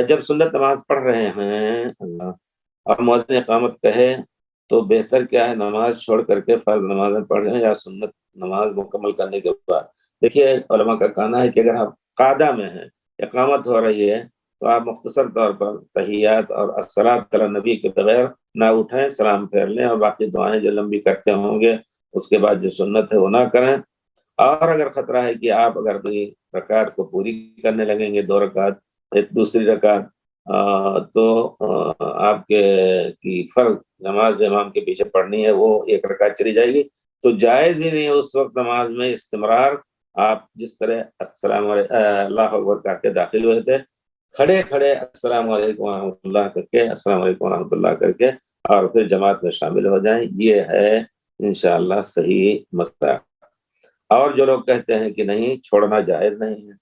جب سنت نماز پڑھ رہے ہیں اللہ اور مؤذن اقامت کہے تو بہتر کیا ہے، نماز چھوڑ کر کے فرض نماز پڑھیں یا سنت نماز مکمل کرنے کے بعد؟ دیکھیے علماء کا کہنا ہے کہ اگر آپ قاعدہ میں ہیں، اقامت ہو رہی ہے، تو آپ مختصر طور پر تحیات اور الصلاۃ علی نبی کے بغیر نہ اٹھیں، سلام پھیر لیں، اور باقی دعائیں جو لمبی کرتے ہوں گے اس کے بعد جو سنت ہے وہ نہ کریں۔ اور اگر خطرہ ہے کہ آپ اگر کوئی رکعت کو پوری کرنے لگیں گے، 2 رکعت، ایک دوسری رکعت، تو آپ کے کی فرض نماز جو امام کے پیچھے پڑھنی ہے وہ 1 رکعت چلی جائے گی، تو جائز ہی نہیں ہے اس وقت نماز میں استمرار۔ آپ جس طرح السلام علیکم اللہ اکبر کہہ کے داخل ہوئے تھے، کھڑے کھڑے السلام علیکم ورحمۃ اللہ کر کے، السلام علیکم ورحمۃ اللہ کر کے، اور پھر جماعت میں شامل ہو جائیں، یہ ہے انشاءاللہ صحیح مسئلہ۔ اور جو لوگ کہتے ہیں کہ نہیں، چھوڑنا جائز نہیں ہے،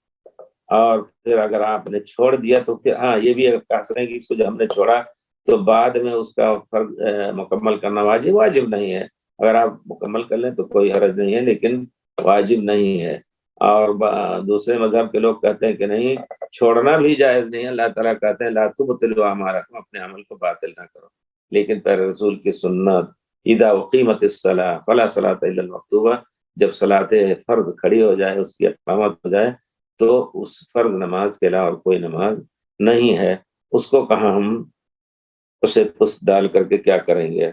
اور پھر اگر آپ نے چھوڑ دیا تو پھر ہاں یہ بھی کہہ سکتے ہیں کہ اس کو جو ہم نے چھوڑا تو بعد میں اس کا فرض مکمل کرنا واجب نہیں ہے۔ اگر آپ مکمل کر لیں تو کوئی حرج نہیں ہے، لیکن واجب نہیں ہے۔ اور دوسرے مذہب کے لوگ کہتے ہیں کہ نہیں، چھوڑنا بھی جائز نہیں ہے۔ اللہ تعالیٰ کہتے ہیں لا تبطلوا اعمالکم، اپنے عمل کو باطل نہ کرو، لیکن پیر رسول کی سنت اذا اقیمت الصلاۃ فلا صلاۃ الا المکتوبہ، جب صلاۃ فرض کھڑی ہو جائے، اس کی اقامت ہو جائے، تو اس فرض نماز کے علاوہ اور کوئی نماز نہیں ہے۔ اس کو کہاں ہم اسے پس ڈال کر کے کیا کریں گے؟